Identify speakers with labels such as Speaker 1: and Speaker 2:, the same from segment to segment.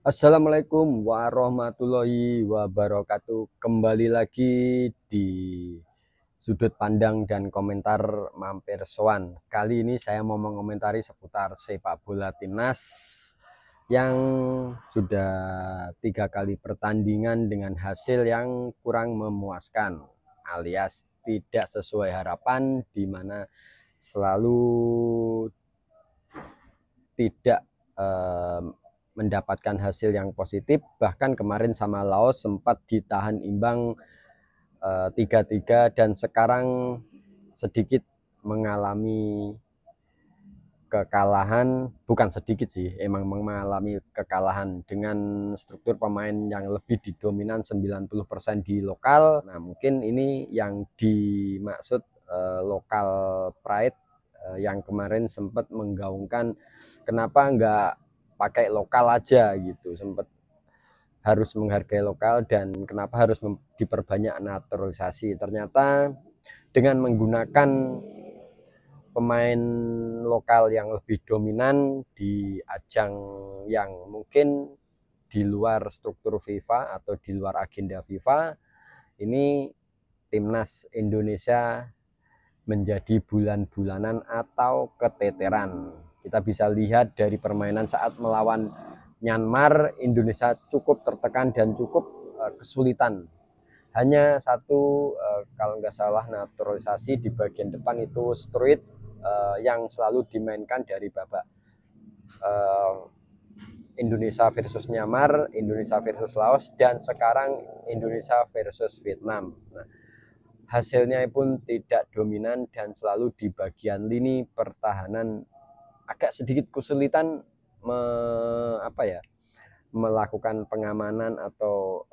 Speaker 1: Assalamualaikum warahmatullahi wabarakatuh. Kembali lagi di sudut pandang dan komentar mampir soan. Kali ini saya mau mengomentari seputar sepak bola timnas yang sudah 3 kali pertandingan dengan hasil yang kurang memuaskan, alias tidak sesuai harapan, di mana selalu tidak mendapatkan hasil yang positif. Bahkan kemarin sama Laos sempat ditahan imbang 3-3, dan sekarang sedikit mengalami kekalahan, bukan sedikit sih, emang mengalami kekalahan dengan struktur pemain yang lebih didominan 90% di lokal. Nah, mungkin ini yang dimaksud lokal pride, yang kemarin sempat menggaungkan kenapa nggak pakai lokal aja gitu, sempat harus menghargai lokal dan kenapa harus diperbanyak naturalisasi. Ternyata dengan menggunakan pemain lokal yang lebih dominan di ajang yang mungkin di luar struktur FIFA atau di luar agenda FIFA, ini timnas Indonesia menjadi bulan-bulanan atau keteteran. Kita bisa lihat dari permainan saat melawan Myanmar, Indonesia cukup tertekan dan cukup kesulitan. Hanya satu, kalau nggak salah, naturalisasi di bagian depan itu Struit, yang selalu dimainkan dari babak Indonesia versus Myanmar, Indonesia versus Laos, dan sekarang Indonesia versus Vietnam. Nah, hasilnya pun tidak dominan dan selalu di bagian lini pertahanan agak sedikit kesulitan melakukan pengamanan atau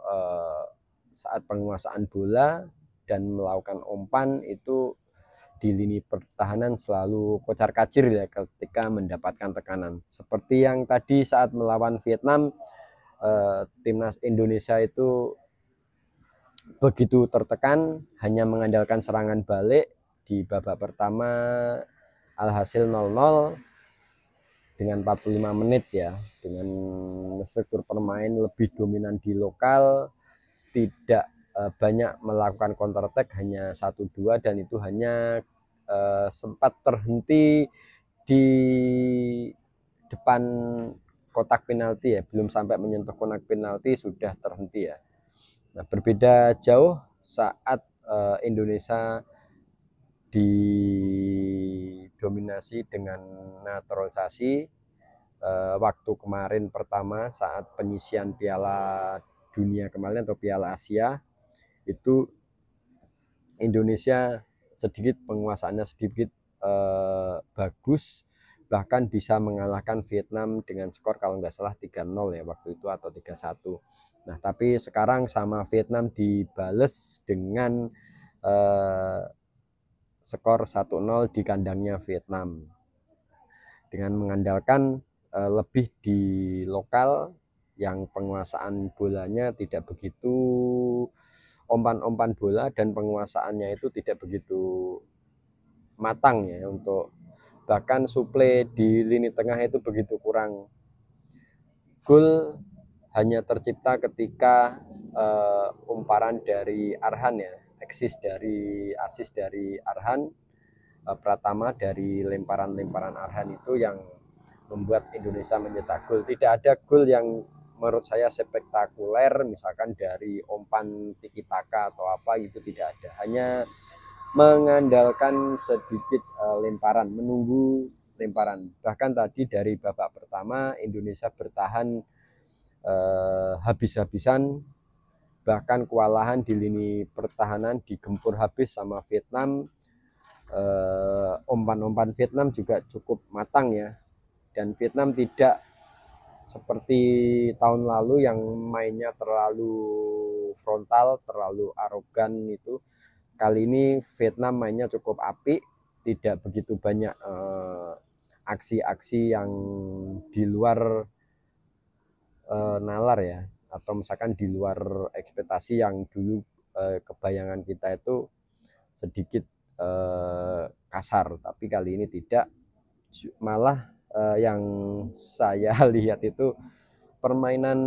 Speaker 1: saat penguasaan bola dan melakukan umpan itu di lini pertahanan selalu kocar-kacir ya ketika mendapatkan tekanan. Seperti yang tadi saat melawan Vietnam, timnas Indonesia itu begitu tertekan, hanya mengandalkan serangan balik di babak pertama, alhasil 0-0 dengan 45 menit ya, dengan struktur permain lebih dominan di lokal, tidak banyak melakukan counter attack, hanya 1-2, dan itu hanya sempat terhenti di depan kotak penalti ya, belum sampai menyentuh kotak penalti sudah terhenti ya. Nah, berbeda jauh saat Indonesia didominasi dengan naturalisasi. Waktu kemarin pertama saat penyisian Piala Dunia kemarin atau Piala Asia, itu Indonesia sedikit penguasaannya sedikit bagus, bahkan bisa mengalahkan Vietnam dengan skor kalau nggak salah 3-0 ya waktu itu, atau 3-1. Nah, tapi sekarang sama Vietnam dibales dengan skor 1-0 di kandangnya Vietnam, dengan mengandalkan lebih di lokal, yang penguasaan bolanya tidak begitu, umpan-umpan bola dan penguasaannya itu tidak begitu matang ya, untuk bahkan suplai di lini tengah itu begitu kurang. Gol hanya tercipta ketika umparan dari Arhan ya, asis dari Arhan Pratama, dari lemparan-lemparan Arhan itu yang membuat Indonesia mencetak gol. Tidak ada gol yang menurut saya spektakuler, misalkan dari umpan tiki taka atau apa itu tidak ada. Hanya mengandalkan sedikit lemparan, menunggu lemparan. Bahkan tadi dari babak pertama Indonesia bertahan habis-habisan, bahkan kewalahan di lini pertahanan, digempur habis sama Vietnam. Umpan-umpan Vietnam juga cukup matang ya, dan Vietnam tidak seperti tahun lalu yang mainnya terlalu frontal, terlalu arogan itu. Kali ini Vietnam mainnya cukup apik, tidak begitu banyak aksi-aksi yang di luar nalar ya, atau misalkan di luar ekspektasi yang dulu kebayangan kita itu sedikit kasar. Tapi kali ini tidak, malah yang saya lihat itu permainan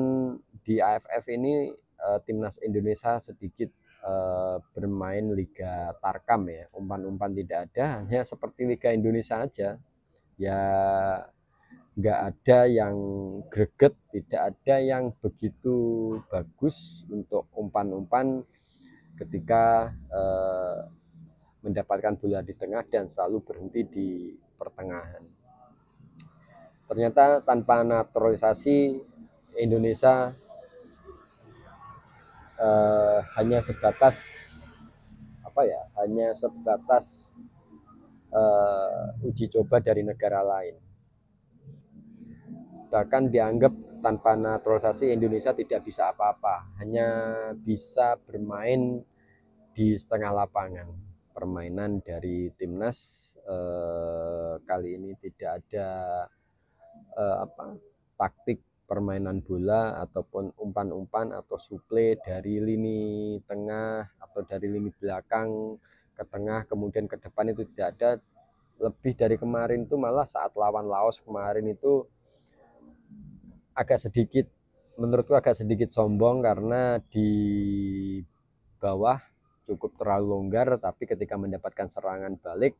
Speaker 1: di AFF ini timnas Indonesia sedikit bermain Liga Tarkam ya, umpan-umpan tidak ada, hanya seperti Liga Indonesia aja ya, nggak ada yang greget, tidak ada yang begitu bagus untuk umpan-umpan ketika mendapatkan bola di tengah dan selalu berhenti di pertengahan. Ternyata tanpa naturalisasi Indonesia hanya sebatas uji coba dari negara lain. Bahkan dianggap tanpa naturalisasi Indonesia tidak bisa apa-apa, hanya bisa bermain di setengah lapangan. Permainan dari timnas kali ini tidak ada taktik permainan bola ataupun umpan-umpan atau suplai dari lini tengah atau dari lini belakang ke tengah kemudian ke depan, itu tidak ada. Lebih dari kemarin itu malah saat lawan Laos kemarin itu menurutku agak sedikit sombong karena di bawah cukup terlalu longgar, tapi ketika mendapatkan serangan balik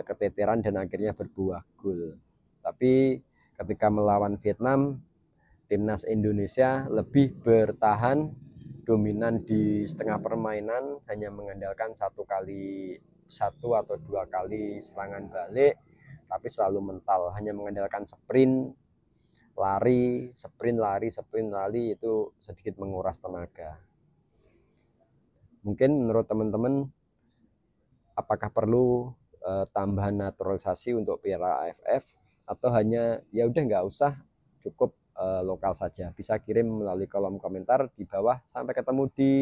Speaker 1: keteteran dan akhirnya berbuah gol. Tapi ketika melawan Vietnam, timnas Indonesia lebih bertahan, dominan di setengah permainan, hanya mengandalkan satu atau dua kali serangan balik, tapi selalu mental, hanya mengandalkan sprint, lari, itu sedikit menguras tenaga. Mungkin menurut teman-teman, apakah perlu tambahan naturalisasi untuk Piala AFF, atau hanya ya udah nggak usah, cukup lokal saja? Bisa kirim melalui kolom komentar di bawah. Sampai ketemu di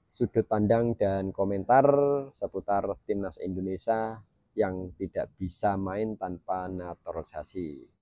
Speaker 1: sudut pandang dan komentar seputar timnas Indonesia yang tidak bisa main tanpa naturalisasi.